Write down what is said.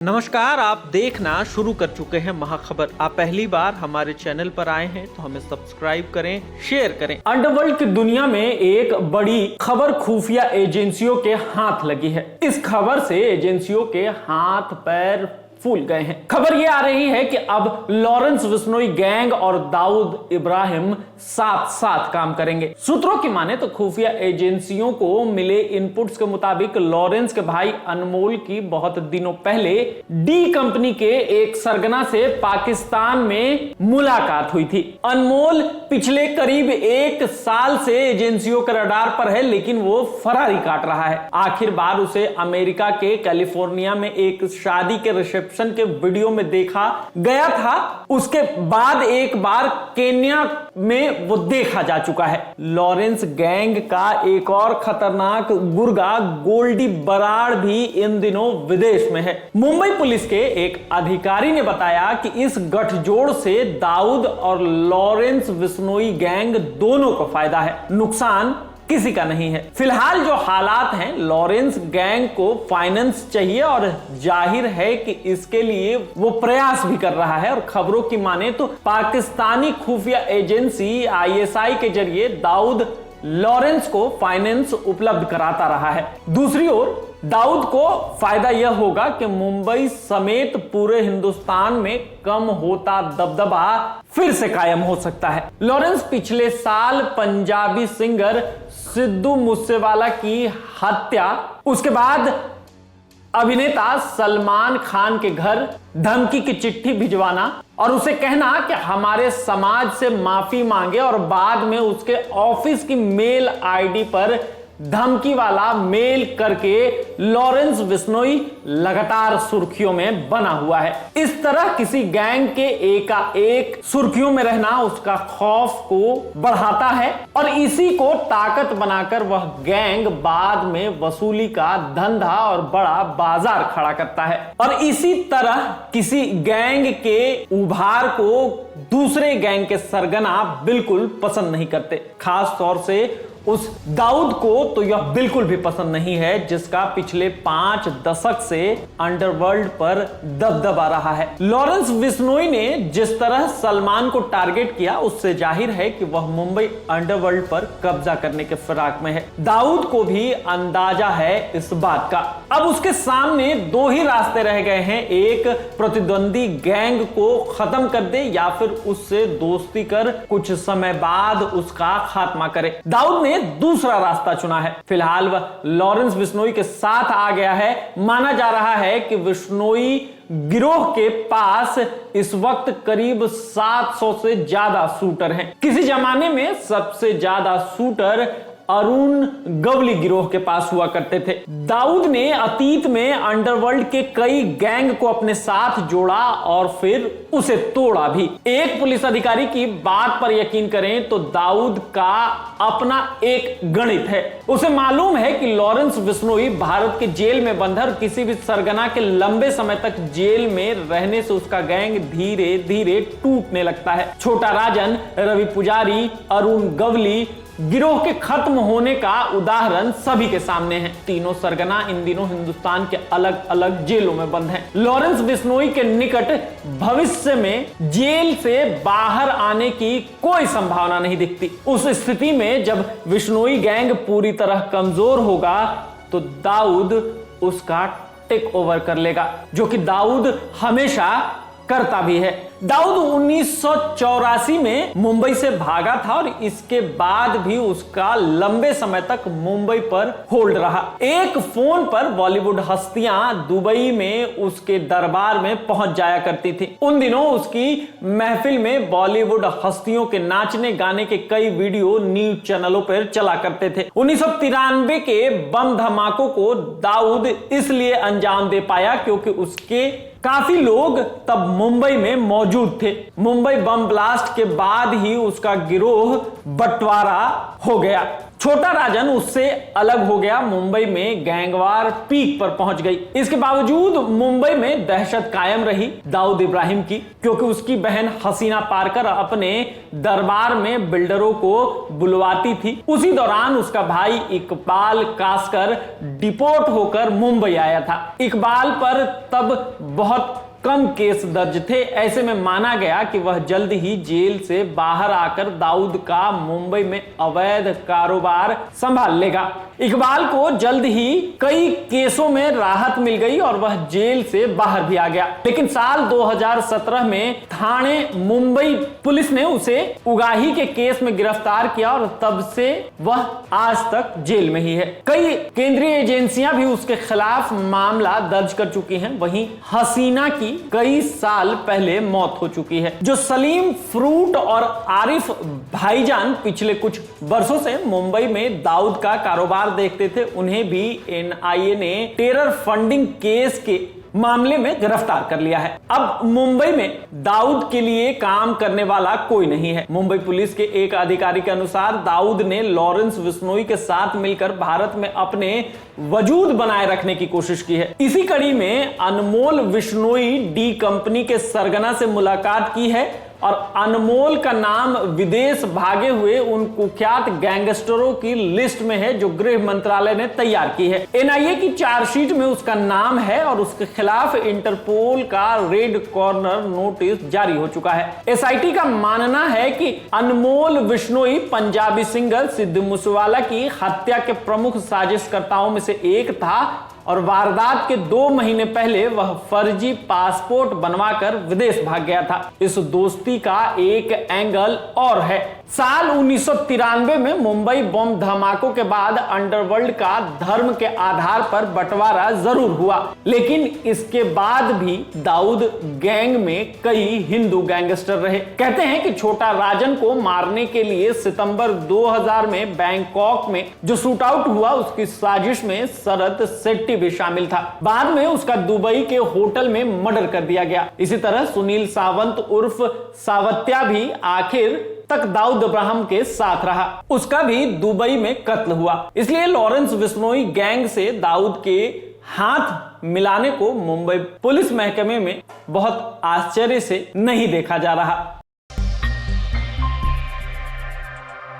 नमस्कार, आप देखना शुरू कर चुके हैं महाखबर। आप पहली बार हमारे चैनल पर आए हैं तो हमें सब्सक्राइब करें, शेयर करें। अंडरवर्ल्ड की दुनिया में एक बड़ी खबर खुफिया एजेंसियों के हाथ लगी है। इस खबर से एजेंसियों के हाथ पैर फूल गए हैं। खबर यह आ रही है कि अब लॉरेंस बिश्नोई गैंग और दाऊद इब्राहिम साथ साथ काम करेंगे। सूत्रों की माने तो खुफिया एजेंसियों को मिले इनपुट्स के मुताबिक लॉरेंस के भाई अनमोल की बहुत दिनों पहले डी कंपनी के एक सरगना से पाकिस्तान में मुलाकात हुई थी। अनमोल पिछले करीब एक साल से एजेंसियों के रडार पर है, लेकिन वो फरारी काट रहा है। आखिर बार उसे अमेरिका के कैलिफोर्निया में एक शादी के रिसेप्शन के वीडियो में देखा गया था। उसके बाद एक बार केन्या में वो देखा जा चुका है। लॉरेंस गैंग का एक और खतरनाक गुर्गा गोल्डी बराड़ भी इन दिनों विदेश में है। मुंबई पुलिस के एक अधिकारी ने बताया कि इस गठजोड़ से दाऊद और लॉरेंस बिश्नोई गैंग दोनों को फायदा है, नुकसान किसी का नहीं है। फिलहाल जो हालात हैं, लॉरेंस गैंग को फाइनेंस चाहिए और जाहिर है कि इसके लिए वो प्रयास भी कर रहा है। और खबरों की माने तो पाकिस्तानी खुफिया एजेंसी आईएसआई के जरिए दाऊद लॉरेंस को फाइनेंस उपलब्ध कराता रहा है। दूसरी ओर दाऊद को फायदा यह होगा कि मुंबई समेत पूरे हिंदुस्तान में कम होता दबदबा फिर से कायम हो सकता है। लॉरेंस पिछले साल पंजाबी सिंगर सिद्धू मूसेवाला की हत्या, उसके बाद अभिनेता सलमान खान के घर धमकी की चिट्ठी भिजवाना और उसे कहना कि हमारे समाज से माफी मांगे, और बाद में उसके ऑफिस की मेल आईडी पर धमकी वाला मेल करके लॉरेंस बिश्नोई लगातार सुर्खियों में बना हुआ है। इस तरह किसी गैंग के एकाएक सुर्खियों में रहना उसका खौफ को बढ़ाता है और इसी को ताकत बनाकर वह गैंग बाद में वसूली का धंधा और बड़ा बाजार खड़ा करता है। और इसी तरह किसी गैंग के उभार को दूसरे गैंग के सरगना बिल्कुल पसंद नहीं करते। खास तौर से उस दाऊद को तो यह बिल्कुल भी पसंद नहीं है जिसका पिछले 5 दशक से अंडरवर्ल्ड पर दबदबा रहा है। लॉरेंस बिश्नोई ने जिस तरह सलमान को टारगेट किया, उससे जाहिर है कि वह मुंबई अंडरवर्ल्ड पर कब्जा करने के फिराक में है। दाऊद को भी अंदाजा है इस बात का। अब उसके सामने दो ही रास्ते रह गए हैं, एक प्रतिद्वंदी गैंग को खत्म कर दे या फिर उससे दोस्ती कर कुछ समय बाद उसका खात्मा करे। दाऊद ने दूसरा रास्ता चुना है। फिलहाल वह लॉरेंस बिश्नोई के साथ आ गया है। माना जा रहा है कि बिश्नोई गिरोह के पास इस वक्त करीब 700 से ज्यादा शूटर हैं। किसी जमाने में सबसे ज्यादा शूटर अरुण गवली गिरोह के पास हुआ करते थे। दाऊद ने अतीत में अंडरवर्ल्ड के कई गैंग को अपने साथ जोड़ा और फिर उसे तोड़ा भी। एक पुलिस अधिकारी की बात पर यकीन करें तो दाऊद का अपना एक गणित है। उसे मालूम है कि लॉरेंस बिश्नोई भारत के जेल में बंद है और किसी भी सरगना के लंबे समय तक जेल में रहने से उसका गैंग धीरे धीरे टूटने लगता है। छोटा राजन, रवि पुजारी, अरुण गवली गिरोह के खत्म होने का उदाहरण सभी के सामने है। तीनों सरगना इन दिनों हिंदुस्तान के अलग अलग जेलों में बंद हैं। लॉरेंस बिश्नोई के निकट भविष्य में जेल से बाहर आने की कोई संभावना नहीं दिखती। उस स्थिति में जब बिश्नोई गैंग पूरी तरह कमजोर होगा तो दाऊद उसका टेक ओवर कर लेगा, जो कि दाऊद हमेशा करता भी है। दाऊद 1984 में मुंबई से भागा था और इसके बाद भी उसका लंबे समय तक मुंबई पर होल्ड रहा। एक फोन पर बॉलीवुड हस्तियां दुबई में उसके दरबार में पहुंच जाया करती थी। उन दिनों उसकी महफिल में बॉलीवुड हस्तियों के नाचने गाने के कई वीडियो न्यूज चैनलों पर चला करते थे। 1993 के बम धमाकों को दाऊद इसलिए अंजाम दे पाया क्योंकि उसके काफी लोग तब मुंबई में मौजूद थे। मुंबई बम ब्लास्ट के बाद ही उसका गिरोह बंटवारा हो गया। छोटा राजन उससे अलग हो गया। मुंबई में गैंगवार पीक पर पहुंच गई। इसके बावजूद मुंबई में दहशत कायम रही दाऊद इब्राहिम की, क्योंकि उसकी बहन हसीना पारकर अपने दरबार में बिल्डरों को बुलवाती थी। उसी दौरान उसका भाई इकबाल कासकर डिपोर्ट होकर मुंबई आया था। इकबाल पर तब बहुत कम केस दर्ज थे। ऐसे में माना गया कि वह जल्द ही जेल से बाहर आकर दाऊद का मुंबई में अवैध कारोबार संभाल लेगा। इकबाल को जल्द ही कई केसों में राहत मिल गई और वह जेल से बाहर भी आ गया। लेकिन साल 2017 में थाने मुंबई पुलिस ने उसे उगाही के केस में गिरफ्तार किया और तब से वह आज तक जेल में ही है। कई केंद्रीय एजेंसियां भी उसके खिलाफ मामला दर्ज कर चुकी हैं। वहीं हसीना की कई साल पहले मौत हो चुकी है। जो सलीम फ्रूट और आरिफ भाईजान पिछले कुछ वर्षों से मुंबई में दाऊद का कारोबार देखते थे, उन्हें भी एनआईए ने टेरर फंडिंग केस के मामले में गिरफ्तार कर लिया है। अब मुंबई में दाऊद के लिए काम करने वाला कोई नहीं है। मुंबई पुलिस के एक अधिकारी के अनुसार दाऊद ने लॉरेंस बिश्नोई के साथ मिलकर भारत में अपने वजूद बनाए रखने की कोशिश की है। इसी कड़ी में अनमोल बिश्नोई डी कंपनी के सरगना से मुलाकात की है और अनमोल का नाम विदेश भागे हुए उन कुख्यात गैंगस्टरों की लिस्ट में है जो गृह मंत्रालय ने तैयार की है। एनआईए की चार्जशीट में उसका नाम है और उसके खिलाफ इंटरपोल का रेड कॉर्नर नोटिस जारी हो चुका है। एसआईटी का मानना है कि अनमोल बिश्नोई पंजाबी सिंगर सिद्धू मूसेवाला की हत्या के प्रमुख साजिशकर्ताओं में से एक था और वारदात के 2 महीने पहले वह फर्जी पासपोर्ट बनवाकर विदेश भाग गया था। इस दोस्ती का एक एंगल और है। साल 1993 में मुंबई बम धमाकों के बाद अंडरवर्ल्ड का धर्म के आधार पर बंटवारा जरूर हुआ, लेकिन इसके बाद भी दाऊद गैंग में कई हिंदू गैंगस्टर रहे। कहते हैं कि छोटा राजन को मारने के लिए सितंबर 2000 में बैंकॉक में जो शूट आउट हुआ, उसकी साजिश में शरद शेट्टी भी शामिल था। बाद में उसका दुबई के होटल में मर्डर कर दिया गया। इसी तरह सुनील सावंत उर्फ सावत्या भी आखिर तक दाऊद इब्राहिम के साथ रहा। उसका भी दुबई में कत्ल हुआ। इसलिए लॉरेंस बिश्नोई गैंग से दाऊद के हाथ मिलाने को मुंबई पुलिस महकमे में बहुत आश्चर्य से नहीं देखा जा रहा।